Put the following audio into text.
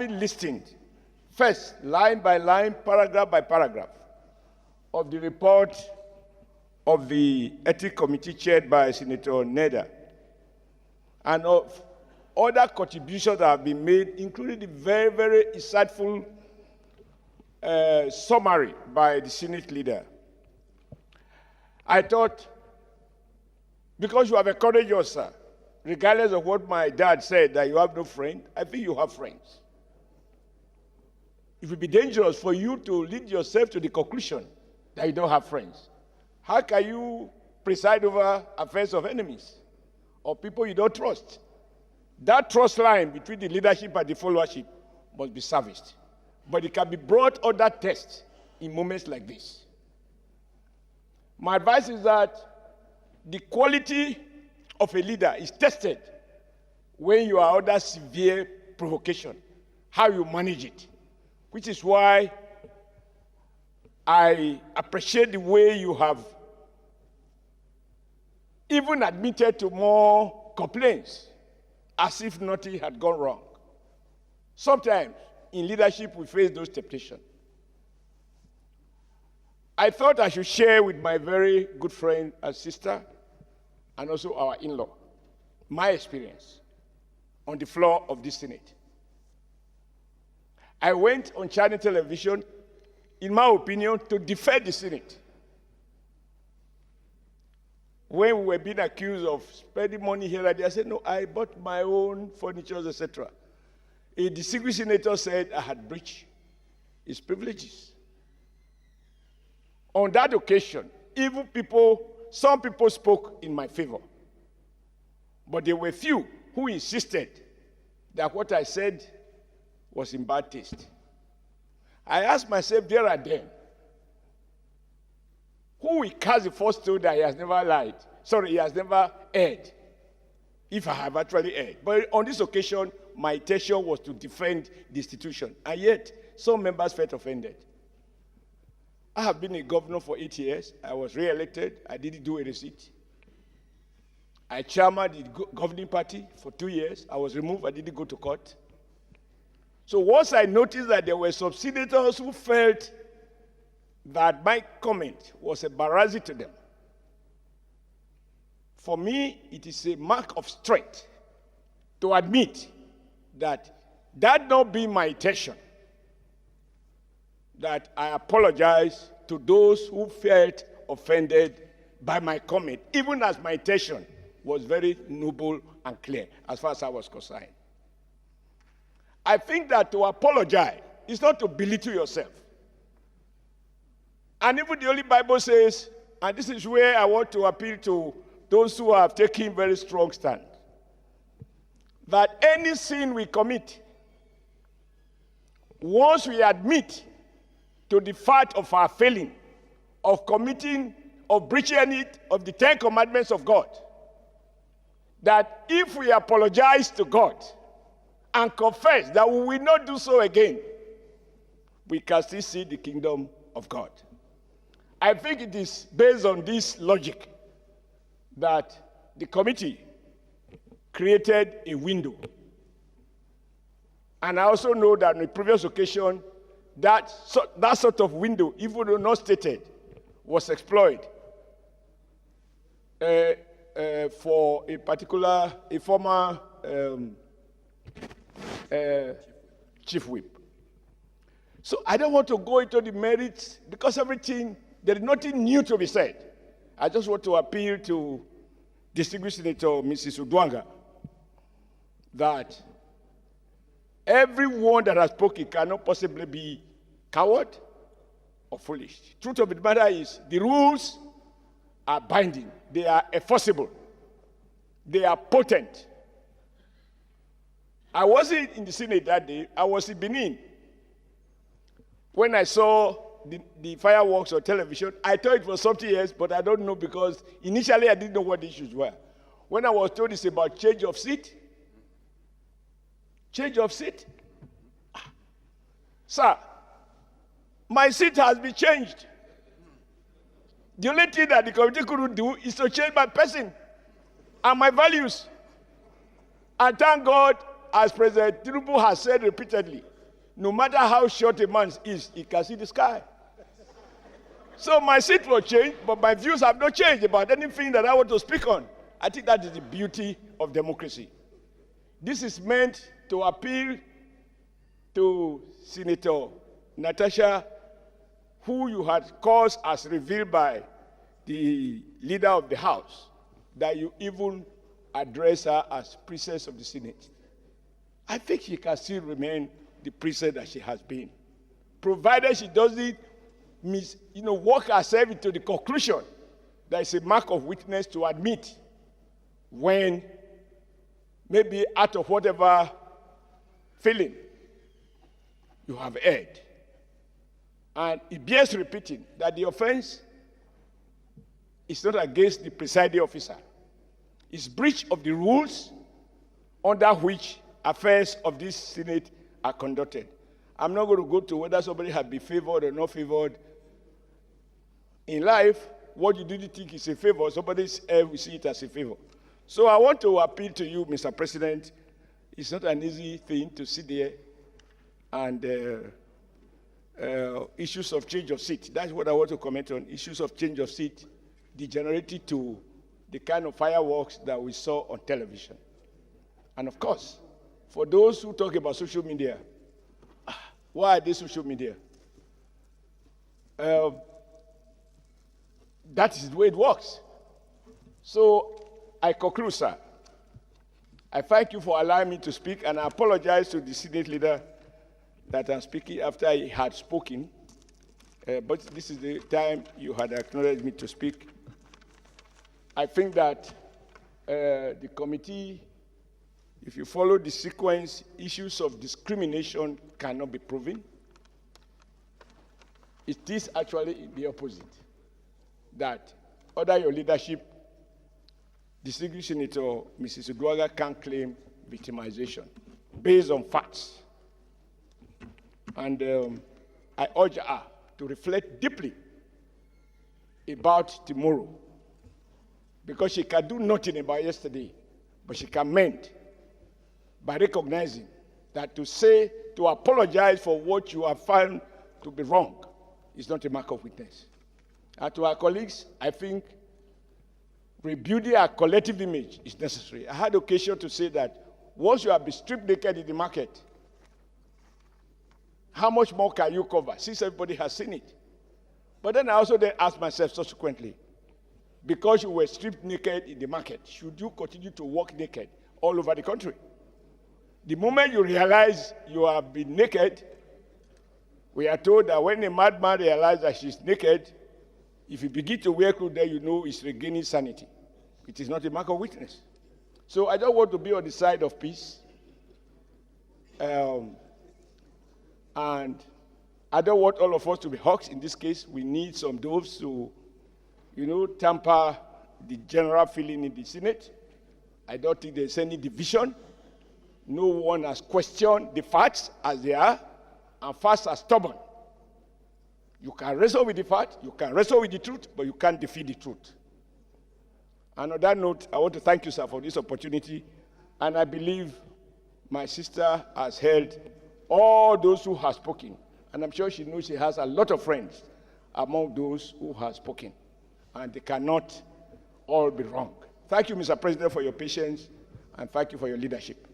been listened, first, line by line, paragraph by paragraph, of the report of the Ethics Committee chaired by Senator Neda, and of other contributions that have been made, including the very, very insightful summary by the Senate leader. I thought, because you have encouraged yours, sir, regardless of what my dad said, that you have no friend, I think you have friends. It would be dangerous for you to lead yourself to the conclusion that you don't have friends. How can you preside over affairs of enemies or people you don't trust? That trust line between the leadership and the followership must be serviced. But it can be brought under test in moments like this. My advice is that the quality of a leader is tested when you are under severe provocation, how you manage it, which is why I appreciate the way you have even admitted to more complaints as if nothing had gone wrong. Sometimes in leadership we face those temptations. I thought I should share with my very good friend and sister and also our in-law my experience on the floor of this Senate. I went on Channel Television, in my opinion, to defend the Senate. When we were being accused of spending money here and there, I said, no, I bought my own furniture, etc. A distinguished senator said I had breached his privileges. On that occasion, some people spoke in my favor. But there were few who insisted that what I said was in bad taste. I asked myself there and then, who will cast the first stone that he has never lied? Sorry, he has never erred, if I have actually erred. But on this occasion, my intention was to defend the institution. And yet, some members felt offended. I have been a governor for 8 years. I was re-elected. I didn't do a receipt. I chairman the governing party for 2 years. I was removed. I didn't go to court. So once I noticed that there were some senators who felt that my comment was embarrassing to them, for me, it is a mark of strength to admit that that not being my intention, that I apologize to those who felt offended by my comment, even as my intention was very noble and clear as far as I was concerned. I think that to apologize is not to belittle yourself. And even the Holy Bible says, and this is where I want to appeal to those who have taken very strong stand, that any sin we commit, once we admit to the fact of our failing, of committing, of breaching any of the 10 commandments of God, that if we apologize to God and confess that we will not do so again, we can still see the kingdom of God. I think it is based on this logic that the committee created a window. And I also know that on the previous occasion, that sort of window, even though not stated, was exploited for a former chief whip. So I don't want to go into the merits because there is nothing new to be said. I just want to appeal to distinguished Senator Mrs. Uduaghan that everyone that has spoken cannot possibly be coward or foolish. Truth of the matter is, the rules are binding. They are enforceable. They are potent. I wasn't in the Senate that day. I was in Benin. When I saw the fireworks on television, I thought it was something else, but I don't know because initially I didn't know what the issues were. When I was told it's about change of seat, sir, my seat has been changed. The only thing that the committee couldn't do is to change my person and my values. And thank God, as President Tinubu has said repeatedly, No matter how short a man is, he can see the sky. So my seat will change, but my views have not changed about anything that I want to speak on. I think that is the beauty of democracy. This is meant to appeal to Senator Natasha, who you had caused as revealed by the leader of the House, that you even address her as princess of the Senate. I think she can still remain the princess that she has been, provided she doesn't work herself into the conclusion that it's a mark of weakness to admit when maybe out of whatever feeling you have erred. And it bears repeating that the offense is not against the presiding officer. It's breach of the rules under which affairs of this Senate are conducted. I'm not going to go to whether somebody has been favored or not favored. In life, what you didn't think is a favor, somebody else will see it as a favor. So I want to appeal to you, Mr. President. It's not an easy thing to sit there and issues of change of seat. That's what I want to comment on. Issues of change of seat degenerated to the kind of fireworks that we saw on television. And of course, for those who talk about social media, why are they social media? That is the way it works. So I conclude, sir. I thank you for allowing me to speak, and I apologize to the Senate leader that I'm speaking after he had spoken. But this is the time you had acknowledged me to speak. I think that the committee, if you follow the sequence, issues of discrimination cannot be proven. It is actually the opposite. That under your leadership, distinguished Senator Mrs. Uduaghan can claim victimization based on facts. And I urge her to reflect deeply about tomorrow, because she can do nothing about yesterday, but she can mend by recognizing that to apologize for what you have found to be wrong is not a mark of weakness. And to our colleagues, I think rebuilding our collective image is necessary. I had occasion to say that once you have been stripped naked in the market, how much more can you cover, since everybody has seen it? But then I also then asked myself subsequently, because you were stripped naked in the market, should you continue to walk naked all over the country? The moment you realize you have been naked, we are told that when a madman realizes that she's naked, if you begin to wear clothes, then you know he's regaining sanity. It is not a mark of weakness. So I don't want to be on the side of peace. And I don't want all of us to be hawks. In this case, we need some doves to, temper the general feeling in the Senate. I don't think there's any division. No one has questioned the facts as they are, and facts are stubborn. You can wrestle with the fact, you can wrestle with the truth, but you can't defeat the truth. And on that note, I want to thank you, sir, for this opportunity. And I believe my sister has held all those who have spoken. And I'm sure she knows she has a lot of friends among those who have spoken. And they cannot all be wrong. Thank you, Mr. President, for your patience, and thank you for your leadership.